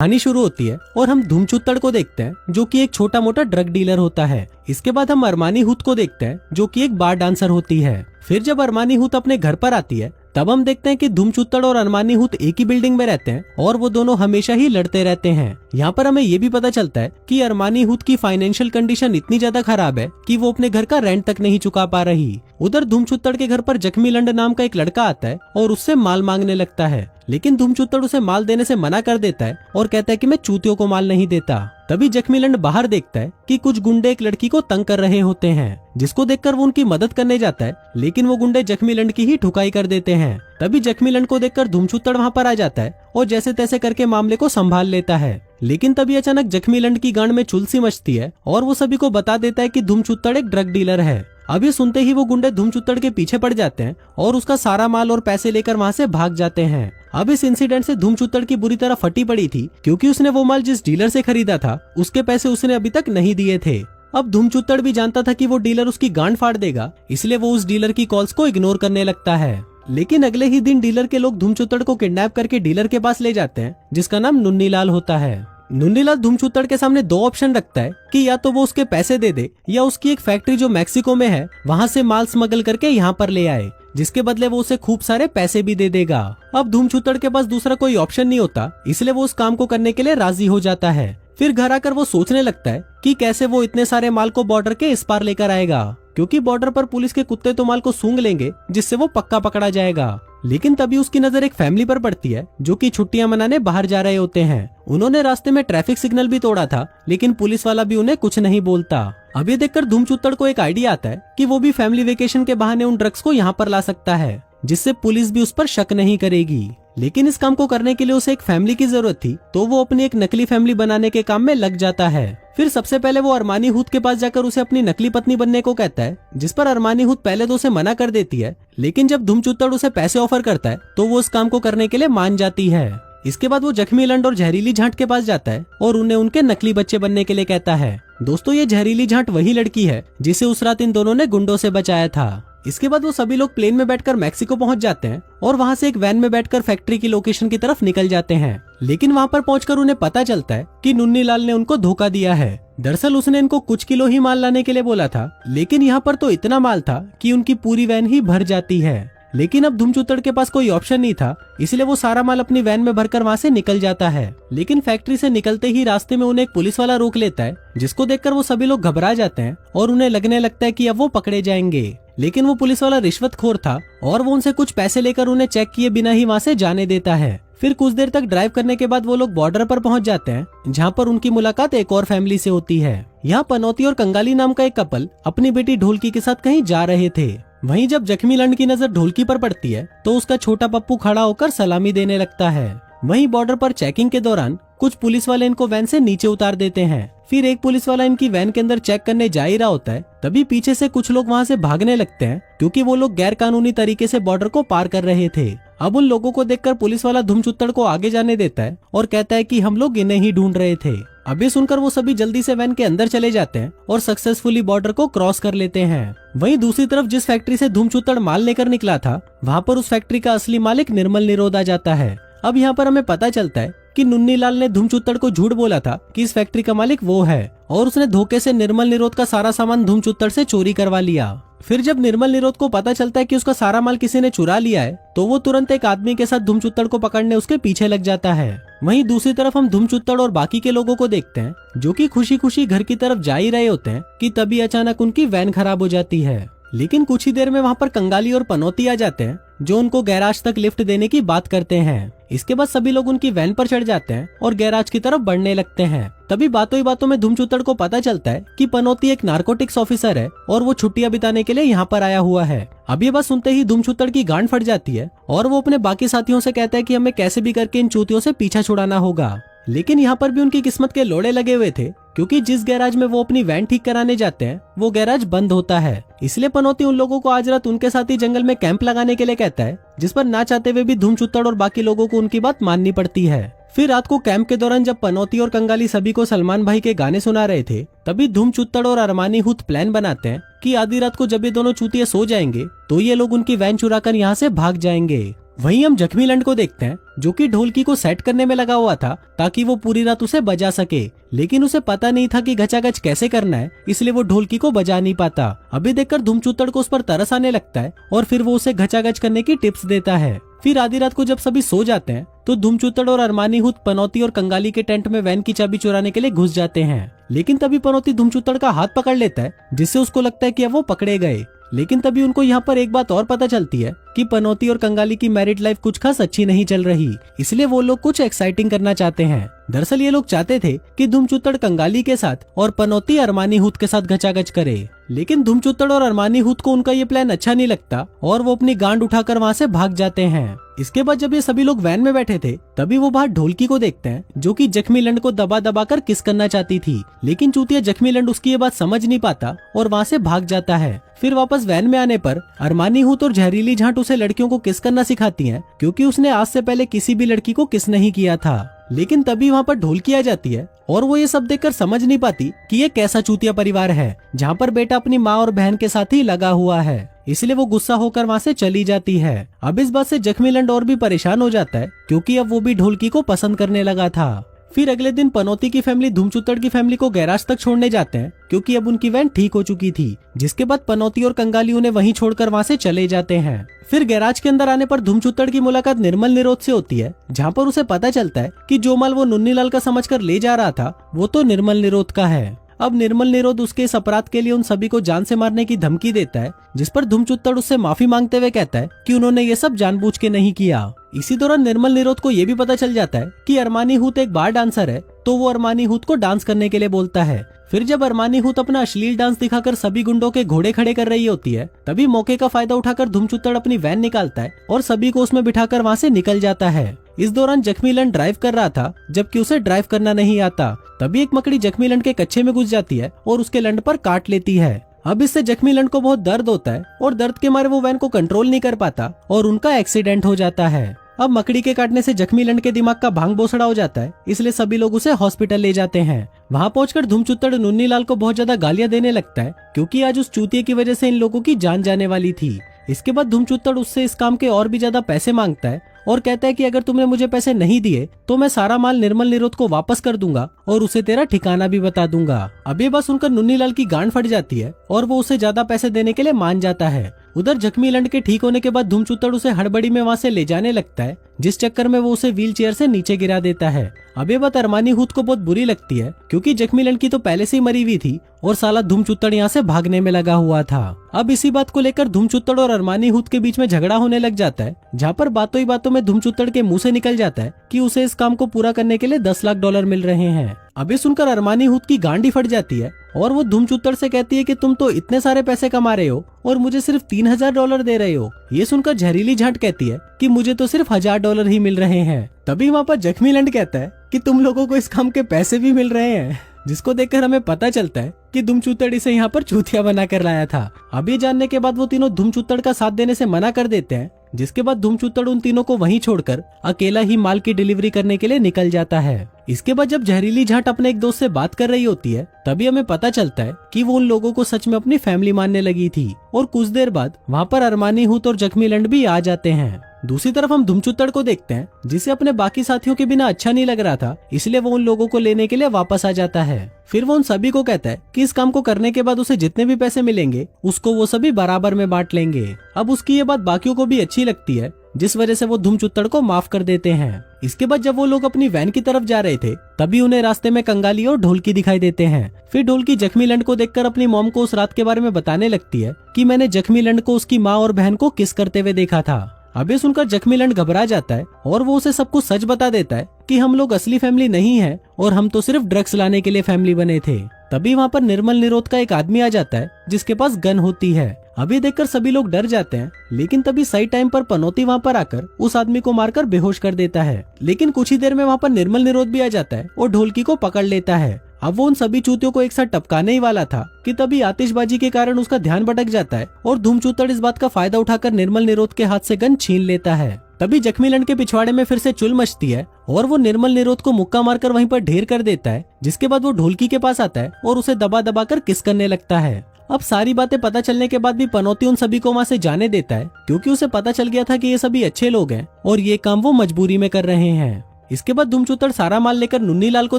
कहानी शुरू होती है और हम धूमचुत्तड़ को देखते हैं जो कि एक छोटा मोटा ड्रग डीलर होता है। इसके बाद हम अरमानी हुत को देखते हैं जो कि एक बार डांसर होती है। फिर जब अरमानी हुत अपने घर पर आती है तब हम देखते हैं कि धूमचुत्तड़ और अरमानी हुत एक ही बिल्डिंग में रहते हैं और वो दोनों हमेशा ही लड़ते रहते हैं। यहाँ पर हमें ये भी पता चलता है कि अरमानी हुत की फाइनेंशियल कंडीशन इतनी ज्यादा खराब है कि वो अपने घर का रेंट तक नहीं चुका पा रही। उधर धूमचुत्तड़ के घर पर जख्मी लंड नाम का एक लड़का आता है और उससे माल मांगने लगता है, लेकिन धूमचुत्तड़ उसे माल देने से मना कर देता है और कहता है कि मैं चूतियों को माल नहीं देता। तभी जख्मी लंड बाहर देखता है कि कुछ गुंडे एक लड़की को तंग कर रहे होते हैं, जिसको देखकर वो उनकी मदद करने जाता है, लेकिन वो गुंडे जख्मी लंड की ही ठुकाई कर देते हैं। तभी जख्मी लंड को देखकर धूमचुत्तड़ वहाँ पर आ जाता है और जैसे तैसे करके मामले को संभाल लेता है। लेकिन तभी अचानक जख्मी लंड की गांड में चुलसी मचती है और वो सभी को बता देता है कि धूमचुत्तड़ एक ड्रग डीलर है। अब ये सुनते ही वो गुंडे धूमचुत्तड़ के पीछे पड़ जाते हैं और उसका सारा माल और पैसे लेकर वहाँ से भाग जाते हैं। अब इस इंसिडेंट से धूमचुत्तड़ की बुरी तरह फटी पड़ी थी, क्योंकि उसने वो माल जिस डीलर से खरीदा था उसके पैसे उसने अभी तक नहीं दिए थे। अब धूमचुत्तड़ भी जानता था कि वो डीलर उसकी गांड फाड़ देगा, इसलिए वो उस डीलर की कॉल्स को इग्नोर करने लगता है। लेकिन अगले ही दिन डीलर के लोग धूमचुत्तड़ को किडनैप करके डीलर के पास ले जाते हैं, जिसका नाम नुन्नीलाल होता है। नुन्नीलाल धूमचुत्तड़ के सामने दो ऑप्शन रखता है कि या तो वो उसके पैसे दे दे या उसकी एक फैक्ट्री जो मैक्सिको में है वहाँ से माल स्मगल करके यहाँ पर ले आए, जिसके बदले वो उसे खूब सारे पैसे भी दे देगा। अब धूमचुत्तड़ के पास दूसरा कोई ऑप्शन नहीं होता, इसलिए वो उस काम को करने के लिए राजी हो जाता है। फिर घर आकर वो सोचने लगता है कि कैसे वो इतने सारे माल को बॉर्डर के इस पार लेकर आएगा, क्योंकि बॉर्डर पर पुलिस के कुत्ते तो माल को सूंघ लेंगे, जिससे वो पक्का पकड़ा जाएगा। लेकिन तभी उसकी नजर एक फैमिली पर पड़ती है जो कि छुट्टियां मनाने बाहर जा रहे होते हैं। उन्होंने रास्ते में ट्रैफिक सिग्नल भी तोड़ा था, लेकिन पुलिस वाला भी उन्हें कुछ नहीं बोलता। अब ये देखकर धूमचुत्तड़ को एक आइडिया आता है कि वो भी फैमिली वेकेशन के बहाने उन ड्रग्स को यहाँ पर ला सकता है, जिससे पुलिस भी उस पर शक नहीं करेगी। लेकिन इस काम को करने के लिए उसे एक फैमिली की जरूरत थी, तो वो अपनी एक नकली फैमिली बनाने के काम में लग जाता है। फिर सबसे पहले वो अरमानी हुत के पास जाकर उसे अपनी नकली पत्नी बनने को कहता है, जिस पर अरमानी हुत पहले तो उसे मना कर देती है, लेकिन जब धूमचुत्तड़ उसे पैसे ऑफर करता है तो वो उस काम को करने के लिए मान जाती है। इसके बाद वो जख्मी लंड और जहरीली झांट के पास जाता है और उन्हें उनके नकली बच्चे बनने के लिए कहता है। दोस्तों, ये जहरीली झांट वही लड़की है जिसे उस रात इन दोनों ने गुंडों से बचाया था। इसके बाद वो सभी लोग प्लेन में बैठकर मैक्सिको पहुंच जाते हैं और वहां से एक वैन में बैठकर फैक्ट्री की लोकेशन की तरफ निकल जाते हैं। लेकिन वहां पर पहुंचकर उन्हें पता चलता है कि नुन्नीलाल ने उनको धोखा दिया है। दरअसल उसने इनको कुछ किलो ही माल लाने के लिए बोला था, लेकिन यहाँ पर तो इतना माल था कि उनकी पूरी वैन ही भर जाती है। लेकिन अब धूमचुत्तड़ के पास कोई ऑप्शन नहीं था, इसलिए वो सारा माल अपनी वैन में भरकर वहाँ से निकल जाता है। लेकिन फैक्ट्री से निकलते ही रास्ते में उन्हें एक पुलिस वाला रोक लेता है, जिसको देखकर वो सभी लोग घबरा जाते हैं और उन्हें लगने लगता है कि अब वो पकड़े जाएंगे। लेकिन वो पुलिस वाला रिश्वतखोर था और वो उनसे कुछ पैसे लेकर उन्हें चेक किए बिना ही वहाँ से जाने देता है। फिर कुछ देर तक ड्राइव करने के बाद वो लोग बॉर्डर पर पहुंच जाते हैं, जहाँ पर उनकी मुलाकात एक और फैमिली से होती है। यहाँ पनौती और कंगाली नाम का एक कपल अपनी बेटी ढोलकी के साथ कहीं जा रहे थे। वहीं जब जख्मी लंड की नजर ढोलकी पर पड़ती है तो उसका छोटा पप्पू खड़ा होकर सलामी देने लगता है। वहीं बॉर्डर पर चेकिंग के दौरान कुछ पुलिस वाले इनको वैन से नीचे उतार देते हैं। फिर एक पुलिस वाला इनकी वैन के अंदर चेक करने जा ही रहा होता है, तभी पीछे से कुछ लोग वहां से भागने लगते हैं, क्योंकि वो लोग गैर कानूनी तरीके से बॉर्डर को पार कर रहे थे। अब उन लोगों को देखकर पुलिस वाला धूमचुत्तड़ को आगे जाने देता है और कहता है कि हम लोग इन्हें ही ढूंढ रहे थे। अब ये सुनकर वो सभी जल्दी से वैन के अंदर चले जाते हैं और सक्सेसफुली बॉर्डर को क्रॉस कर लेते हैं। वहीं दूसरी तरफ जिस फैक्ट्री से धूमचुत्तड़ माल लेकर निकला था, वहाँ पर उस फैक्ट्री का असली मालिक निर्मल निरोध आ जाता है। अब यहाँ पर हमें पता चलता है कि नुन्नीलाल ने धूमचुत्तड़ को झूठ बोला था कि इस फैक्ट्री का मालिक वो है, और उसने धोखे से निर्मल निरोध का सारा सामान धूमचुत्तड़ से चोरी करवा लिया। फिर जब निर्मल निरोध को पता चलता है कि उसका सारा माल किसी ने चुरा लिया है, तो वो तुरंत एक आदमी के साथ धूमचुत्तड़ को पकड़ने उसके पीछे लग जाता है। वहीं दूसरी तरफ हम धूमचुत्तड़ और बाकी के लोगों को देखते हैं, जो कि खुशी खुशी घर की तरफ जा ही रहे होते हैं कि तभी अचानक उनकी वैन खराब हो जाती है। लेकिन कुछ ही देर में वहाँ पर कंगाली और पनौती आ जाते हैं, जो उनको गैराज तक लिफ्ट देने की बात करते हैं। इसके बाद सभी लोग उनकी वैन पर चढ़ जाते हैं और गैराज की तरफ बढ़ने लगते हैं। तभी बातों ही बातों में धूमचुत्तड़ को पता चलता है कि पनौती एक नारकोटिक्स ऑफिसर है और वो छुट्टियां बिताने के लिए यहाँ पर आया हुआ है। अब ये बात सुनते ही धूमचुत्तड़ की गांड फट जाती है और वो अपने बाकी साथियों से कहता है कि हमें कैसे भी करके इन चूतियों से पीछा छुड़ाना होगा। लेकिन यहाँ पर भी उनकी किस्मत के लोड़े लगे हुए थे, क्योंकि जिस गैराज में वो अपनी वैन ठीक कराने जाते हैं वो गैराज बंद होता है। इसलिए पनौती उन लोगों को आज रात उनके साथ ही जंगल में कैंप लगाने के लिए कहता है, जिस पर ना चाहते हुए भी धूमचुत्तड़ और बाकी लोगों को उनकी बात माननी पड़ती है। फिर रात को कैंप के दौरान जब पनौती और कंगाली सभी को सलमान भाई के गाने सुना रहे थे, तभी धूमचुत्तड़ और अरमानी हुत प्लान बनाते हैं कि आधी रात को जब ये दोनों चूतिया सो जाएंगे तो ये लोग उनकी वैन चुराकर यहाँ से भाग जाएंगे। वहीं हम जख्मी लंड को देखते हैं जो कि ढोलकी को सेट करने में लगा हुआ था ताकि वो पूरी रात उसे बजा सके, लेकिन उसे पता नहीं था कि गचागच कैसे करना है, इसलिए वो ढोलकी को बजा नहीं पाता। अभी देखकर धूमचूतड़ को उस पर तरस आने लगता है और फिर वो उसे गचागच करने की टिप्स देता है। फिर आधी रात को जब सभी सो जाते हैं तो धूमचूतड़ और अरमानी हुत पनौती और कंगाली के टेंट में वैन की चाबी चुराने के लिए घुस जाते हैं, लेकिन तभी पनौती धूमचूतड़ का हाथ पकड़ लेता है जिससे उसको लगता है कि अब वो पकड़े गए। लेकिन तभी उनको यहाँ पर एक बात और पता चलती है कि पनौती और कंगाली की मैरिड लाइफ कुछ खास अच्छी नहीं चल रही, इसलिए वो लोग कुछ एक्साइटिंग करना चाहते हैं। दरअसल ये लोग चाहते थे कि धूमचूतड़ कंगाली के साथ और पनौती अरमानी हुत के साथ गचागच करे, लेकिन धूमचूतड़ और अरमानी हुत को उनका ये प्लान अच्छा नहीं लगता और वो अपनी गांड उठाकर वहाँ से भाग जाते हैं। इसके बाद जब ये सभी लोग वैन में बैठे थे तभी वो बाहर ढोलकी को देखते हैं जो कि जख्मी लंड को दबा दबा कर किस करना चाहती थी, लेकिन चूतिया जख्मी लंड उसकी ये बात समझ नहीं पाता और वहाँ से भाग जाता है। फिर वापस वैन में आने पर अरमानी हुत और जहरीली झांट उसे लड़कियों को किस करना सिखाती हैं, क्योंकि उसने आज से पहले किसी भी लड़की को किस नहीं किया था। लेकिन तभी वहाँ पर ढोलकी आ जाती है और वो ये सब देखकर समझ नहीं पाती कि ये कैसा चूतिया परिवार है जहाँ पर बेटा अपनी माँ और बहन के साथ ही लगा हुआ है, इसलिए वो गुस्सा होकर वहाँ से चली जाती है। अब इस बात से जख्मी लंड और भी परेशान हो जाता है क्योंकि अब वो भी ढोलकी को पसंद करने लगा था। फिर अगले दिन पनौती की फैमिली धूमचूतड़ की फैमिली को गैराज तक छोड़ने जाते हैं क्योंकि अब उनकी वैन ठीक हो चुकी थी, जिसके बाद पनौती और कंगाली उन्हें वहीं छोड़कर वहाँ से चले जाते हैं। फिर गैराज के अंदर आने पर धूमचूतड़ की मुलाकात निर्मल निरोध से होती है, जहाँ पर उसे पता चलता है कि जो माल वो नुन्नीलाल का समझकर ले जा रहा था वो तो निर्मल निरोध का है। अब निर्मल निरोध उसके इस अपराध के लिए उन सभी को जान से मारने की धमकी देता है, जिस पर धूमचूतड़ उससे माफी मांगते हुए कहता है कि उन्होंने ये सब जानबूझ के नहीं किया। इसी दौरान निर्मल निरोध को ये भी पता चल जाता है कि अरमानी हुत एक बार डांसर है, तो वो अरमानी हुत को डांस करने के लिए बोलता है। फिर जब अरमानी हुत अपना अश्लील डांस दिखाकर सभी गुंडों के घोड़े खड़े कर रही होती है, तभी मौके का फायदा उठाकर धूमचूतड़ अपनी वैन निकालता है और सभी को उसमें बिठाकर वहाँ से निकल जाता है। इस दौरान जख्मी लंड ड्राइव कर रहा था जबकि उसे ड्राइव करना नहीं आता। तभी एक मकड़ी जख्मी लंड के कच्चे में घुस जाती है और उसके लंड पर काट लेती है। अब इससे जख्मी लंड को बहुत दर्द होता है और दर्द के मारे वो वैन को कंट्रोल नहीं कर पाता और उनका एक्सीडेंट हो जाता है। अब मकड़ी के काटने से जख्मी लंड के दिमाग का भांग बोसड़ा हो जाता है, इसलिए सभी लोग उसे हॉस्पिटल ले जाते हैं। वहाँ पहुंचकर धूमचूतड़ नुन्नीलाल को बहुत ज्यादा गालियां देने लगता है क्योंकि आज उस चूतिए की वजह से इन लोगों की जान जाने वाली थी। इसके बाद धूमचूतड़ उससे इस काम के और भी ज्यादा पैसे मांगता है और कहता है कि अगर तुमने मुझे पैसे नहीं दिए तो मैं सारा माल निर्मल निरोध को वापस कर दूंगा और उसे तेरा ठिकाना भी बता दूंगा। अब ये बात सुनकर नुन्नीलाल की गांड फट जाती है और वो उसे ज्यादा पैसे देने के लिए मान जाता है। उधर जख्मी लंड के ठीक होने के बाद धूमचूतड़ उसे हड़बड़ी में वहाँ से ले जाने लगता है, जिस चक्कर में वो उसे व्हील चेयर से नीचे गिरा देता है। अब ये बात अरमानी हुत को बहुत बुरी लगती है क्योंकि जख्मी लंड की तो पहले से ही मरी हुई थी और साला धूमचूतड़ यहाँ से भागने में लगा हुआ था। अब इसी बात को लेकर धूमचूतड़ और अरमानी हुत के बीच में झगड़ा होने लग जाता है, जहाँ पर बातों ही बातों में धूमचूतड़ के मुंह से निकल जाता है कि उसे इस काम को पूरा करने के लिए $10 लाख मिल रहे हैं। अब ये सुनकर अरमानी हुत की गांड ही फट जाती है और वो धूमचूतड़ से कहती है कि तुम तो इतने सारे पैसे कमा रहे हो और मुझे सिर्फ $3000 दे रहे हो। ये सुनकर जहरीली झांट कहती है कि मुझे तो सिर्फ $1000 ही मिल रहे हैं। तभी वहाँ पर जख्मी लंड कहता है कि तुम लोगों को इस काम के पैसे भी मिल रहे हैं, जिसको देखकर हमें पता चलता है कि धूमचूतड़ इसे यहाँ पर चूतिया बना कर लाया था। अब ये जानने के बाद वो तीनों धूमचूतड़ का साथ देने से मना कर देते हैं, जिसके बाद धूमचूतड़ उन तीनों को वहीं छोड़कर अकेला ही माल की डिलीवरी करने के लिए निकल जाता है। इसके बाद जब जहरीली झांट अपने एक दोस्त से बात कर रही होती है तभी हमें पता चलता है कि वो उन लोगों को सच में अपनी फैमिली मानने लगी थी और कुछ देर बाद वहाँ पर अरमानी हुत और जख्मी लंड भी आ जाते हैं। दूसरी तरफ हम धूमचूतड़ को देखते हैं जिसे अपने बाकी साथियों के बिना अच्छा नहीं लग रहा था, इसलिए वो उन लोगों को लेने के लिए वापस आ जाता है। फिर वो उन सभी को कहता है कि इस काम को करने के बाद उसे जितने भी पैसे मिलेंगे उसको वो सभी बराबर में बांट लेंगे। अब उसकी ये बात बाकियों को भी अच्छी लगती है, जिस वजह से वो धूमचूतड़ को माफ कर देते हैं। इसके बाद जब वो लोग अपनी वैन की तरफ जा रहे थे तभी उन्हें रास्ते में कंगाली और ढोलकी दिखाई देते हैं। फिर ढोलकी जख्मी लंड को देखकर अपनी मॉम को उस रात के बारे में बताने लगती है कि मैंने जख्मी लंड को उसकी माँ और बहन को किस करते हुए देखा था। अब ये सुनकर जख्मी लंड घबरा जाता है और वो उसे सब कुछ सच बता देता है कि हम लोग असली फैमिली नहीं है और हम तो सिर्फ ड्रग्स लाने के लिए फैमिली बने थे। तभी वहाँ पर निर्मल निरोध का एक आदमी आ जाता है जिसके पास गन होती है। अब ये देखकर सभी लोग डर जाते हैं, लेकिन तभी सही टाइम पर पनौती वहाँ पर आकर उस आदमी को मारकर बेहोश कर देता है। लेकिन कुछ ही देर में वहाँ पर निर्मल निरोध भी आ जाता है और ढोलकी को पकड़ लेता है। अब वो उन सभी चूतियों को एक साथ टपकाने ही वाला था कि तभी आतिशबाजी के कारण उसका ध्यान भटक जाता है और धूमचूतड़ इस बात का फायदा उठाकर निर्मल निरोध के हाथ से गन छीन लेता है। तभी जख्मी लंड के पिछवाड़े में फिर से चुल मचती है और वो निर्मल निरोध को मुक्का मारकर वहीं पर ढेर कर देता है, जिसके बाद वो ढोलकी के पास आता है और उसे दबा दबा कर किस करने लगता है। अब सारी बातें पता चलने के बाद भी पनौती उन सभी को वहाँ से जाने देता है, क्योंकि उसे पता चल गया था कि ये सभी अच्छे लोग हैं और ये काम वो मजबूरी में कर रहे हैं। इसके बाद धूमचूतड़ सारा माल लेकर नुन्नी लाल को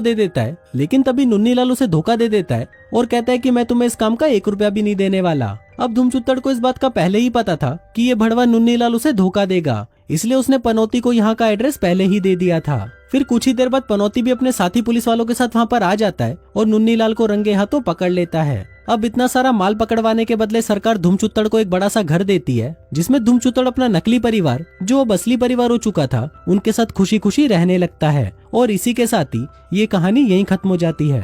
दे देता है, लेकिन तभी नुन्नी लाल उसे धोखा दे देता है और कहता है कि मैं तुम्हें इस काम का 1 रुपया भी नहीं देने वाला। अब धूमचूतड़ को इस बात का पहले ही पता था कि ये भड़वा नुन्नी लाल उसे धोखा देगा, इसलिए उसने पनौती को यहाँ का एड्रेस पहले ही दे दिया था। फिर कुछ ही देर बाद पनौती भी अपने साथी पुलिस वालों के साथ वहाँ पर आ जाता है और नुन्नी लाल को रंगे हाथों पकड़ लेता है। अब इतना सारा माल पकड़वाने के बदले सरकार धूमचूतड़ को एक बड़ा सा घर देती है, जिसमें धूमचूतड़ अपना नकली परिवार, जो अब असली परिवार हो चुका था, उनके साथ खुशी खुशी रहने लगता है। और इसी के साथ ही ये कहानी यहीं खत्म हो जाती है।